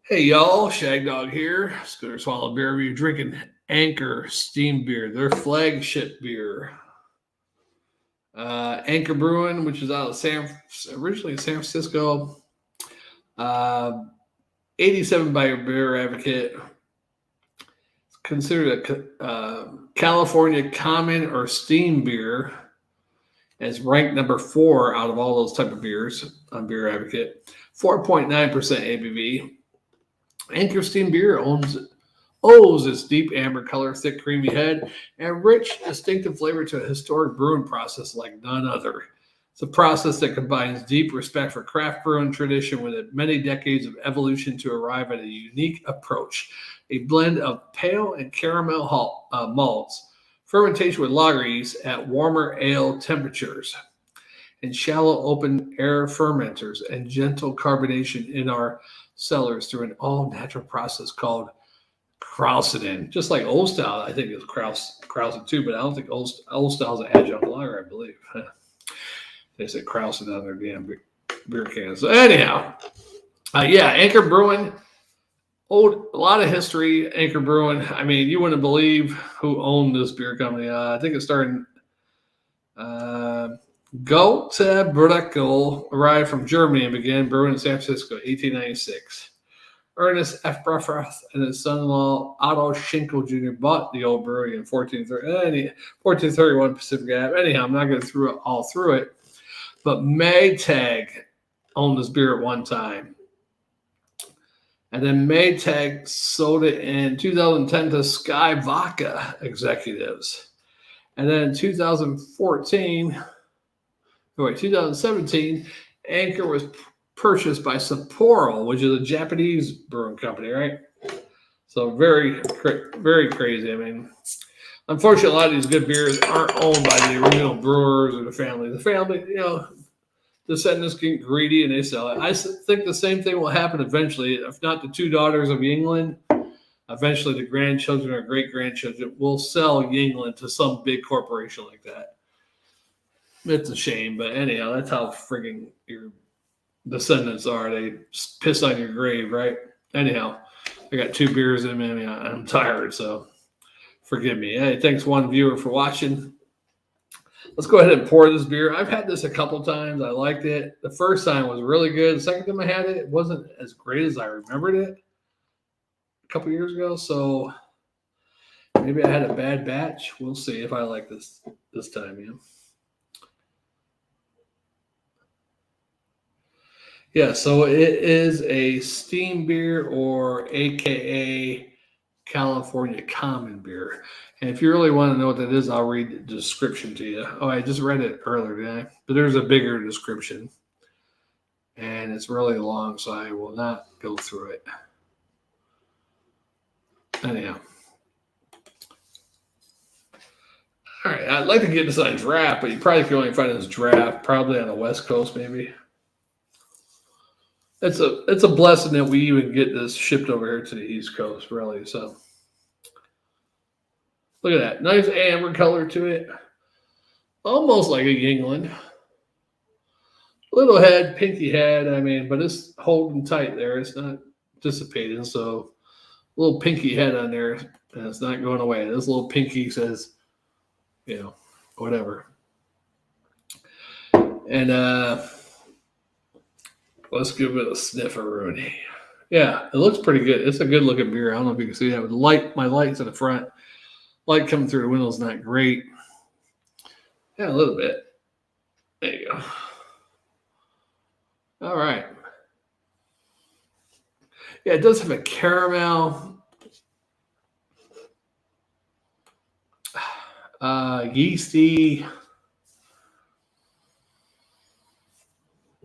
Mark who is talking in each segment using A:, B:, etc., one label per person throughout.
A: Hey y'all, Shagdog here. Scooter Swallow Beer Review drinking Anchor Steam Beer, their flagship beer. Anchor Brewing, which is out of originally San Francisco. Uh, 87 by your beer advocate. It's considered a California common or steam beer. It's ranked number 4 out of all those type of beers on Beer Advocate. 4.9% ABV. Anchor Steam Beer owes its deep amber color, thick, creamy head, and rich, distinctive flavor to a historic brewing process like none other. It's a process that combines deep respect for craft brewing tradition with many decades of evolution to arrive at a unique approach. A blend of pale and caramel malts, fermentation with lager yeast at warmer ale temperatures, and shallow open air fermenters and gentle carbonation in our cellars through an all-natural process called kräusening. Just like Old Style, I think it's Krausen too, but I don't think Old Style is an adjunct lager, I believe. They said Krausen on their damn beer cans. So anyhow, Anchor Brewing, a lot of history. Anchor Brewing. I mean, you wouldn't believe who owned this beer company. I think it started. Goethe Brückel arrived from Germany and began brewing in San Francisco, 1896. Ernest F. Bruffrath and his son-in-law Otto Schinkel Jr. bought the old brewery in 1431 Pacific Ave. Anyhow, I'm not going to through all through it, but Maytag owned this beer at one time. And then Maytag sold it in 2010 to Sky Vodka executives. And then in 2017, Anchor was purchased by Sapporo, which is a Japanese brewing company, right? So very, very crazy. I mean, unfortunately, a lot of these good beers aren't owned by the original brewers or the family. The family, descendants get greedy and they sell it. I think the same thing will happen eventually. If not the two daughters of Yingling, eventually the grandchildren or great-grandchildren will sell Yingling to some big corporation like that. It's a shame, but anyhow, that's how frigging your descendants are. They piss on your grave, right? Anyhow, I got 2 beers in me. I'm tired, so forgive me. Hey, thanks one viewer for watching. Let's go ahead and pour this beer. I've had this a couple times. I liked it. The first time was really good. The second time I had it, it wasn't as great as I remembered it a couple years ago. So maybe I had a bad batch. We'll see if I like this time, Yeah, so it is a steam beer or AKA California common beer. And if you really want to know what that is, I'll read the description to you. Oh, I just read it earlier, didn't I? But there's a bigger description. And it's really long, so I will not go through it. Anyhow. All right, I'd like to get this on draft, but you probably can only find this draft probably on the West Coast, maybe. It's a blessing that we even get this shipped over here to the East Coast, really. So look at that. Nice amber color to it. Almost like a Yingling. Little head, pinky head, but it's holding tight there. It's not dissipating. So a little pinky head on there, and it's not going away. This little pinky says, whatever. And let's give it a snifferoonie. Yeah, it looks pretty good. It's a good looking beer. I don't know if you can see that with my lights in the front. Light coming through the window is not great. Yeah, a little bit. There you go. All right. Yeah, it does have a caramel, yeasty,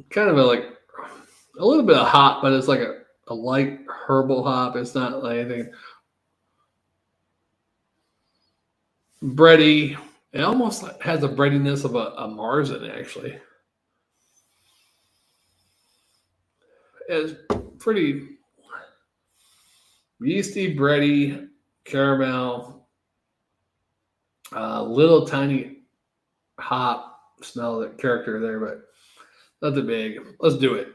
A: kind of a little bit of hop, but it's like a light herbal hop. It's not like anything bready. It almost has the breadiness of a Marzen, actually. It's pretty yeasty, bready, caramel, little tiny hop smell, that character there, but nothing big. Let's do it.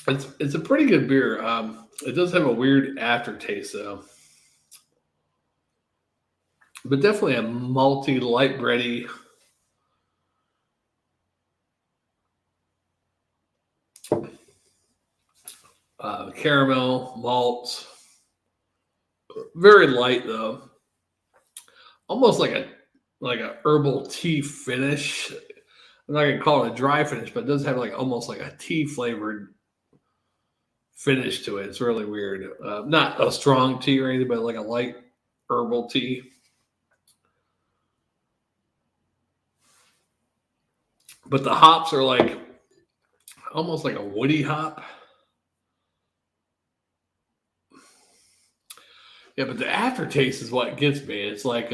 A: It's a pretty good beer. It does have a weird aftertaste though, but definitely a malty, light bready. Caramel malts, very light though, almost like a herbal tea finish. I'm not gonna call it a dry finish, but it does have like almost like a tea flavored finish to it. It's really weird. Not a strong tea or anything, but like a light herbal tea. But the hops are like almost like a woody hop. Yeah, but the aftertaste is what gets me. It's like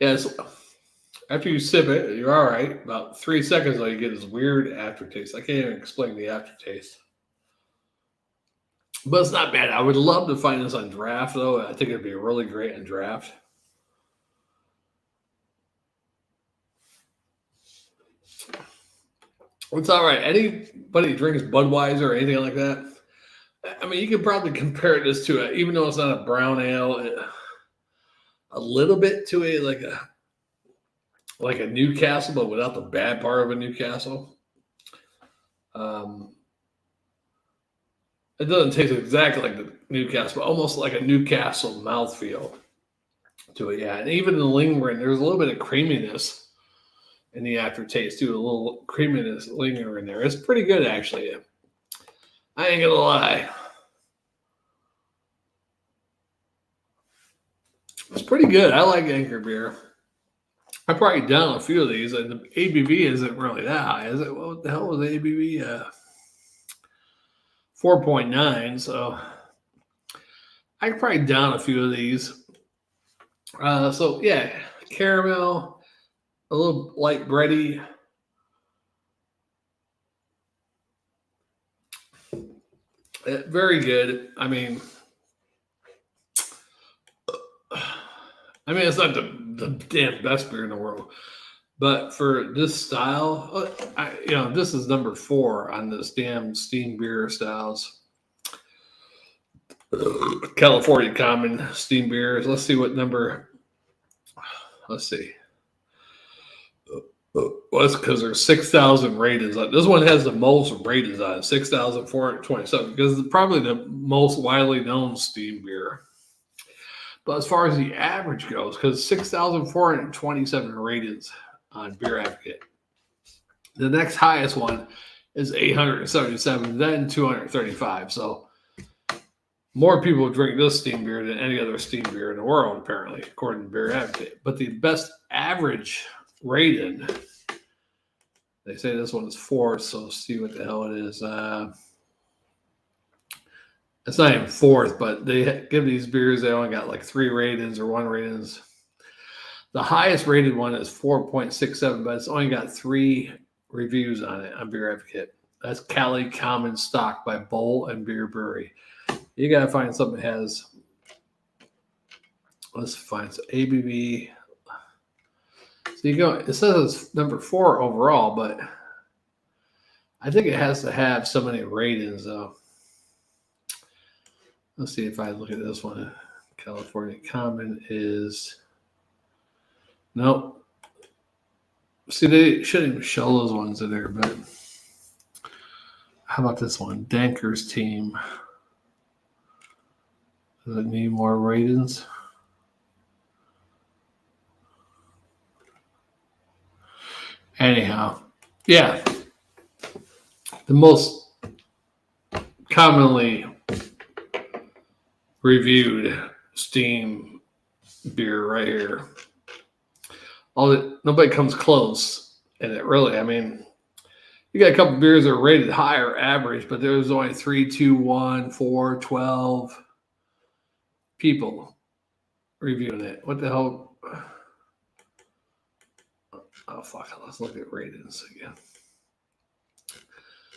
A: yes. After you sip it, you're all right. About 3 seconds, though, you get this weird aftertaste. I can't even explain the aftertaste, but it's not bad. I would love to find this on draft, though. I think it'd be really great on draft. It's all right. Anybody who drinks Budweiser or anything like that, I mean, you could probably compare this to it, even though it's not a brown ale, a little bit to a like a Newcastle, but without the bad part of a Newcastle. Um, it doesn't taste exactly like the Newcastle, but almost like a Newcastle mouthfeel to it. Yeah, and even the lingering, there's a little bit of creaminess in the aftertaste too. A little creaminess lingering there. It's pretty good actually. I ain't gonna lie. It's pretty good. I like Anchor beer. I probably down a few of these, and the ABV isn't really that high, is it? What the hell was the ABV? 4.9. So I could probably down a few of these. So yeah, caramel, a little light bready. Very good. I mean, it's not the damn best beer in the world, but for this style, this is number 4 on this damn steam beer styles. California Common steam beers. Let's see what number. Let's see. Well, it's because there's 6,000 ratings on it. This one has the most ratings on it, 6,427, because it's probably the most widely known steam beer. But as far as the average goes, because 6,427 ratings on Beer Advocate, the next highest one is 877, then 235. So more people drink this steam beer than any other steam beer in the world, apparently, according to Beer Advocate. But the best average rated, they say this one is 4, so let's see what the hell it is. It's not even 4th, but they give these beers, they only got like 3 ratings or 1 ratings. The highest rated one is 4.67, but it's only got 3 reviews on it on Beer Advocate. That's Cali Common Stock by Bowl and Beer Brewery. You got to find something that has, let's find some ABV. So you go, it says it's number 4 overall, but I think it has to have so many ratings though. Let's see if I look at this one. California Common is, nope. See, they shouldn't even show those ones in there, but how about this one? Danker's Team. Does it need more ratings? Anyhow, yeah. The most commonly reviewed steam beer right here. Nobody comes close. And it really, you got a couple beers that are rated higher average, but there's only 3, 2, 1, 4, 12 people reviewing it. What the hell? Oh, fuck. Let's look at ratings again.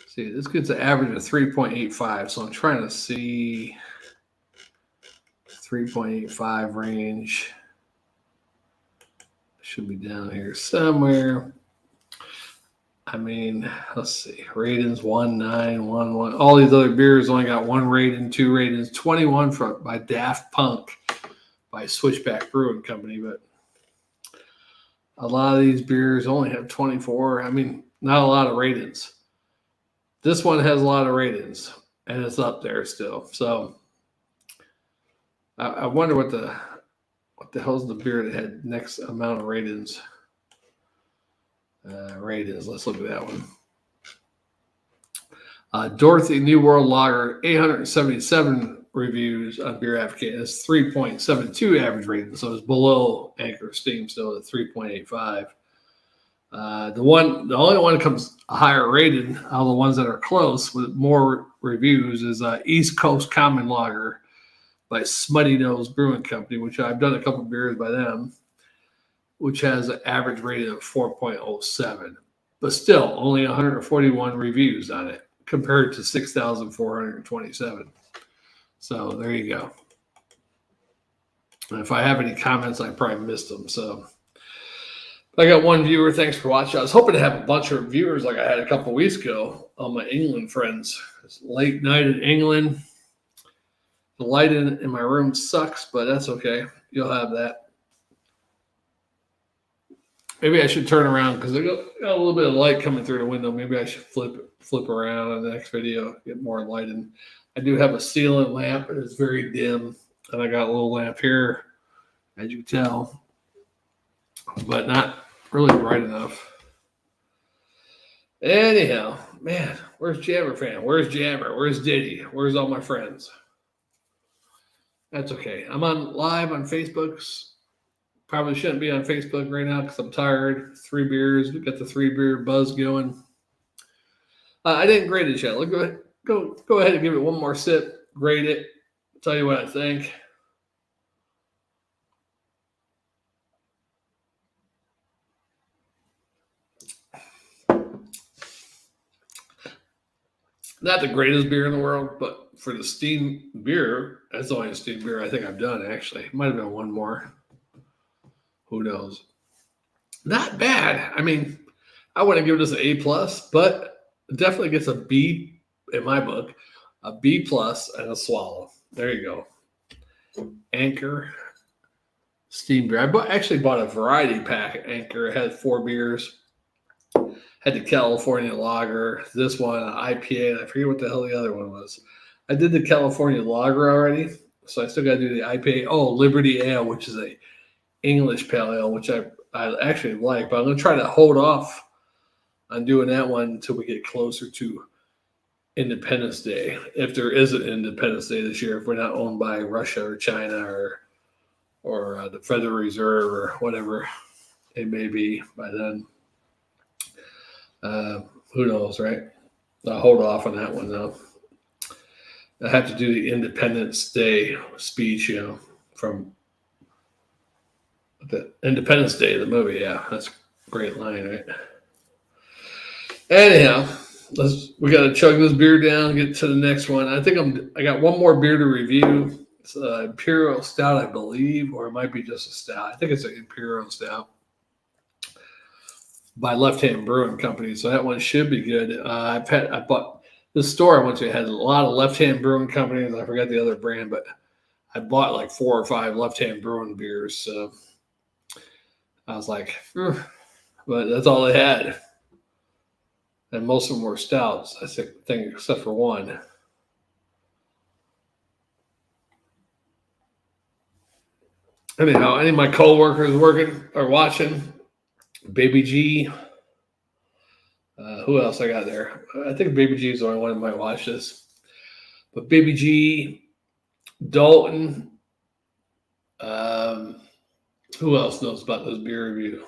A: See, this gets an average of 3.85. So I'm trying to see 3.85 range. Should be down here somewhere. I mean, let's see. Ratings 1, 9, 1, 1. All these other beers only got 1 rating, 2 ratings. 21 by Daft Punk by Switchback Brewing Company. But a lot of these beers only have 24. I mean, not a lot of ratings. This one has a lot of ratings, and it's up there still. So I wonder what the hell's the beer that had next amount of ratings. Ratings. Let's look at that one. Dorothy New World Lager, 877 reviews on Beer Advocate. It's 3.72 average rating, so it's below Anchor Steam still at 3.85. The only one that comes higher rated out of the ones that are close with more reviews is East Coast Common Lager by Smutty Nose Brewing Company, which I've done a couple of beers by them, which has an average rating of 4.07, but still only 141 reviews on it compared to 6,427. So there you go. And if I have any comments, I probably missed them. So I got one viewer. Thanks for watching. I was hoping to have a bunch of viewers like I had a couple of weeks ago on my England friends. It's late night in England. The light in my room sucks, but that's okay. You'll have that. Maybe I should turn around because I got a little bit of light coming through the window. Maybe I should flip around on the next video, get more light in. I do have a ceiling lamp. It is very dim. And I got a little lamp here, as you can tell, but not really bright enough. Anyhow, man, where's Jammer Fan? Where's Jammer? Where's Diddy? Where's all my friends? That's okay. I'm on live on Facebook. Probably shouldn't be on Facebook right now because I'm tired. 3 beers. We got the 3 beer buzz going. I didn't grade it yet. Go ahead and give it one more sip. Grade it. Tell you what I think. Not the greatest beer in the world, but for the steam beer, that's the only steam beer I think I've done, actually. It might have been one more. Who knows? Not bad. I mean, I wouldn't give this an A+, but it definitely gets a B in my book. A B+ and a swallow. There you go. Anchor steam beer. Actually bought a variety pack at Anchor. It had 4 beers. Had the California Lager. This one, an IPA, and I forget what the hell the other one was. I did the California Lager already, so I still got to do the IPA. Oh, Liberty Ale, which is a English Pale Ale, which I actually like, but I'm going to try to hold off on doing that one until we get closer to Independence Day, if there is an Independence Day this year, if we're not owned by Russia or China or the Federal Reserve or whatever it may be by then. Who knows, right? I'll hold off on that one, though. I have to do the Independence Day speech, from the Independence Day, the movie. Yeah, that's a great line, right? Anyhow, we got to chug this beer down, get to the next one. I got one more beer to review. It's an Imperial Stout, I believe, or it might be just a stout. I think it's an Imperial Stout by Left Hand Brewing Company, so that one should be good. I bought this store I went to. It had a lot of Left Hand Brewing companies. I forgot the other brand, but I bought like 4 or 5 Left Hand Brewing beers. So I was like, but that's all they had. And most of them were stouts, I think, except for one. Anyhow, any of my coworkers watching. Baby G. Who else I got there? I think Baby G is the only one that might watch this. But Baby G, Dalton. Who else knows about this beer review?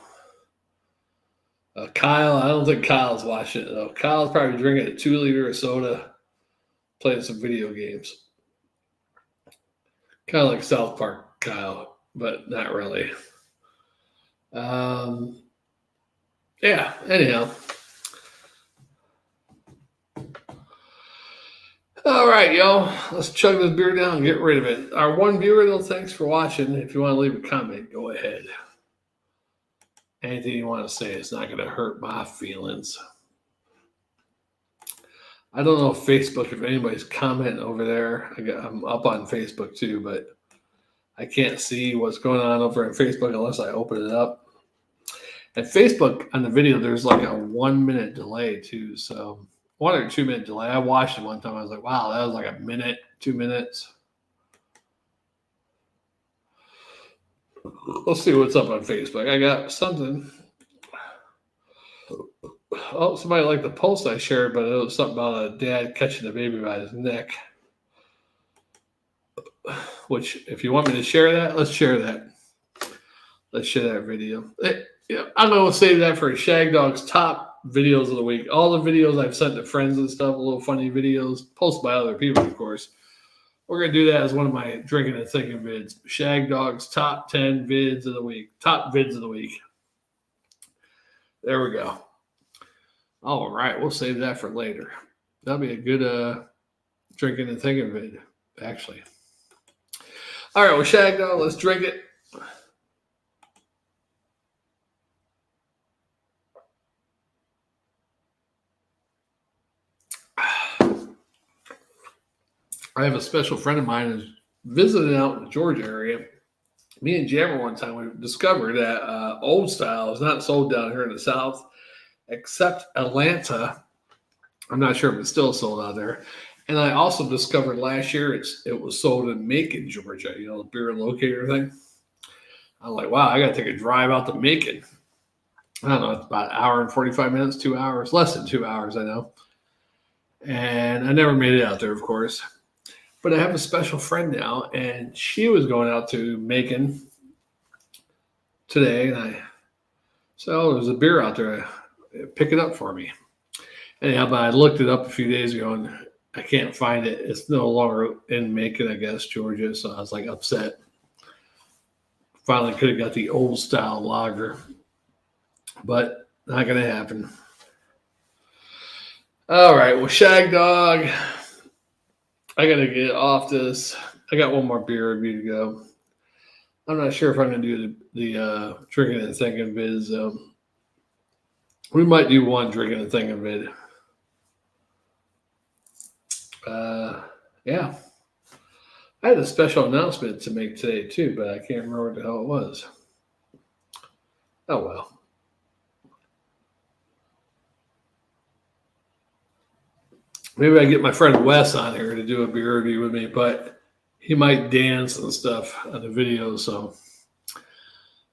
A: Kyle. I don't think Kyle's watching it, though. Kyle's probably drinking a 2-liter of soda, playing some video games. Kind of like South Park Kyle, but not really. Yeah, anyhow. All right, y'all. Let's chug this beer down and get rid of it. Our one viewer, though, thanks for watching. If you want to leave a comment, go ahead. anything you want to say. It's not going to hurt my feelings. I don't know if Facebook, if anybody's commenting over there. I'm up on Facebook too, but I can't see what's going on over on Facebook unless I open it up. And Facebook on the video, there's like a 1 minute delay too. So 1 or 2 minute delay. I watched it one time. I was like, wow, that was like a minute, 2 minutes. Let's see what's up on Facebook. I got something. Oh, somebody liked the post I shared, but it was something about a dad catching a baby by his neck. Which, if you want me to share that, let's share that. Let's share that video. I'm going to save that for Shagdog's top videos of the week. All the videos I've sent to friends and stuff, little funny videos, posted by other people, of course. We're going to do that as one of my drinking and thinking vids. Shagdog's top 10 vids of the week. Top vids of the week. There we go. All right, we'll save that for later. That'll be a good drinking and thinking vid, actually. All right, well, Shagdog, let's drink it. I have a special friend of mine who's visiting out in the Georgia area. Me and Jammer one time, we discovered that old style is not sold down here in the South, except Atlanta. I'm not sure if it's still sold out there. And I also discovered last year it was sold in Macon, Georgia, the beer locator thing. I'm like, wow, I got to take a drive out to Macon. I don't know, it's about an hour and 45 minutes, 2 hours, less than 2 hours, I know. And I never made it out there, of course. But I have a special friend now, and she was going out to Macon today, and I said, oh, there's a beer out there. Pick it up for me. Anyhow, but I looked it up a few days ago, and I can't find it. It's no longer in Macon, I guess, Georgia, so I was like upset. Finally could have got the old style lager, but not going to happen. All right, well, Shagdog, I got to get off this. I got one more beer review to go. I'm not sure if I'm going to do the drinking and thinking vids. We might do one drinking and thinking vid. Yeah. I had a special announcement to make today too, but I can't remember what the hell it was. Oh well. Maybe I get my friend Wes on here to do a beer review with me, but he might dance and stuff on the video, so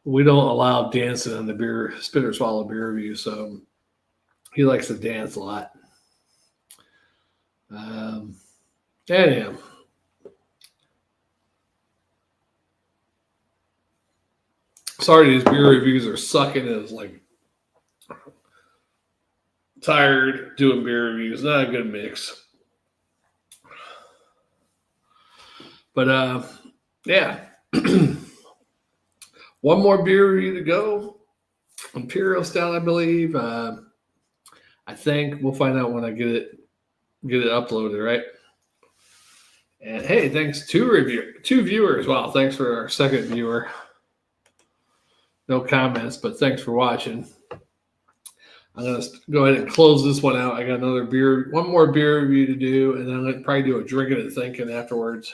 A: we don't allow dancing on the beer spit or swallow beer review, so he likes to dance a lot. Anyhow. Sorry, these beer reviews are sucking. It's like tired doing beer reviews. Not a good mix. But yeah. One more beer review to go. Imperial Stout, I believe. I think we'll find out when I get it uploaded, right? And hey, thanks two viewers. Wow, thanks for our second viewer. No comments, but thanks for watching. I'm gonna go ahead and close this one out. I got one more beer review to do, and then I'm gonna probably do a drinking and thinking afterwards.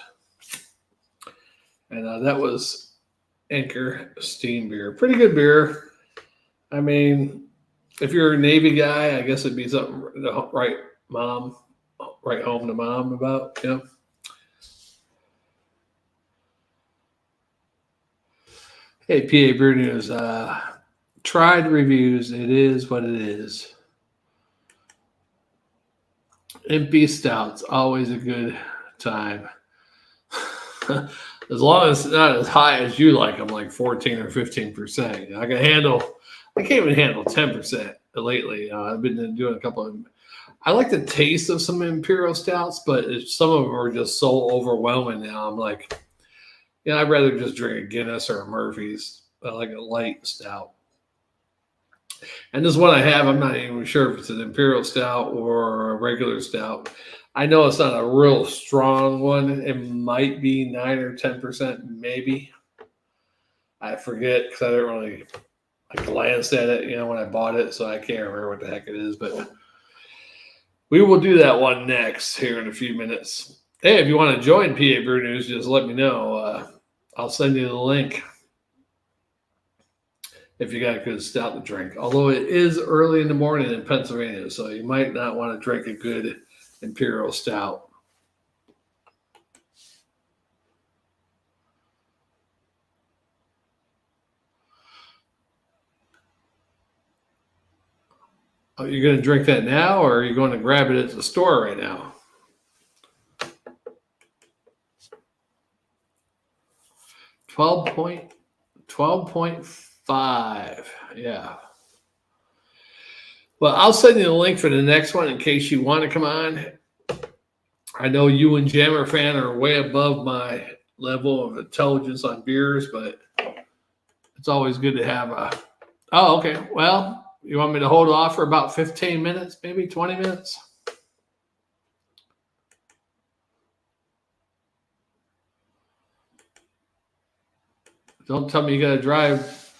A: And that was Anchor Steam beer. Pretty good beer. I mean, if you're a Navy guy, I guess it'd be something to write home to mom about. Yeah. Hey, PA Brew News. Tried reviews. It is what it is. MP Stouts, always a good time. As long as it's not as high as you like them, like 14 or 15%. I can't even handle 10% lately. I've been doing a couple of. I like the taste of some Imperial Stouts, but some of them are just so overwhelming now. I'm like, I'd rather just drink a Guinness or a Murphy's, like a light stout. And this one I have, I'm not even sure if it's an Imperial Stout or a regular stout. I know it's not a real strong one. It might be 9 or 10%, maybe. I forget because I glanced at it, when I bought it, so I can't remember what the heck it is, but we will do that one next here in a few minutes. Hey, if you want to join PA Brew News, just let me know. I'll send you the link if you got a good stout to drink. Although it is early in the morning in Pennsylvania, so you might not want to drink a good imperial stout. Are you going to drink that now, or are you going to grab it at the store right now? 12.5. Yeah. Well, I'll send you the link for the next one in case you want to come on. I know you and Jammer Fan are way above my level of intelligence on beers, but it's always good to have a. Oh, okay. Well, you want me to hold off for about 15 minutes, maybe 20 minutes? Don't tell me you got to drive,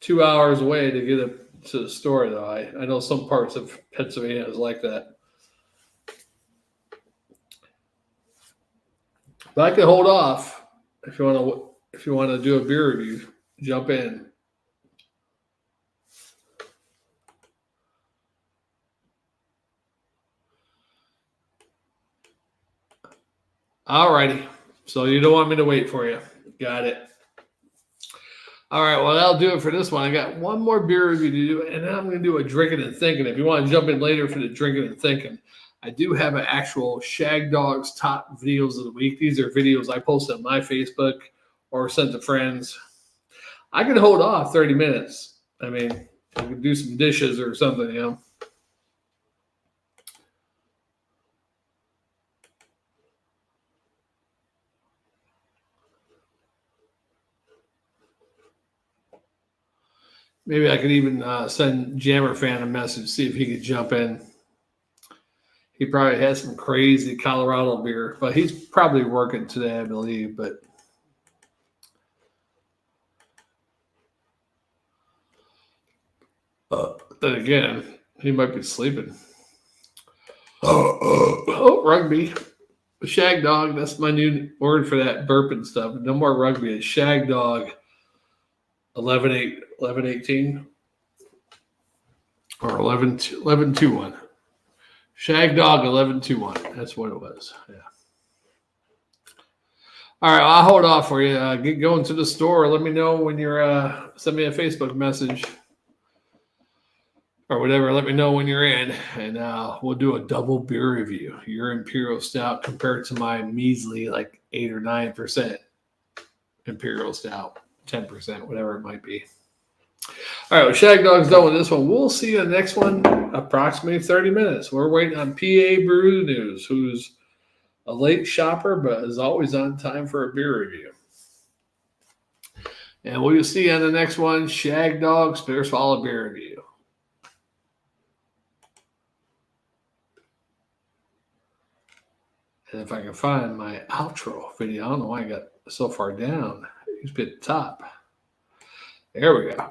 A: 2 hours away to get it to the store, though. I know some parts of Pennsylvania is like that. But I can hold off if you want to do a beer review. Jump in. All righty. So you don't want me to wait for you. Got it. All right. Well, that'll do it for this one. I got one more beer review to do, and then I'm going to do a drinking and thinking. If you want to jump in later for the drinking and thinking, I do have an actual Shagdog's top videos of the week. These are videos I post on my Facebook or sent to friends. I can hold off 30 minutes. I mean, I could do some dishes or something, Maybe I could even send Jammer Fan a message, see if he could jump in. He probably has some crazy Colorado beer, but he's probably working today, I believe. But then again, he might be sleeping. Oh, rugby. Shagdog, that's my new word for that burping stuff. No more rugby. It's Shagdog 11-18 or 11-21. Shagdog 11-21. That's what it was. Yeah. All right, I'll hold off for you. Get going to the store. Let me know when you're. Send me a Facebook message or whatever. Let me know when you're in, and we'll do a double beer review. Your Imperial Stout compared to my measly 8 or 9% Imperial Stout, 10%, whatever it might be. All right, well, Shagdog's done with this one. We'll see you in the next one, approximately 30 minutes. We're waiting on PA Brew News, who's a late shopper, but is always on time for a beer review. And we'll see you on the next one, Shagdog Spare Swallow Beer Review. And if I can find my outro video, I don't know why I got so far down. It used to be at the top. There we go.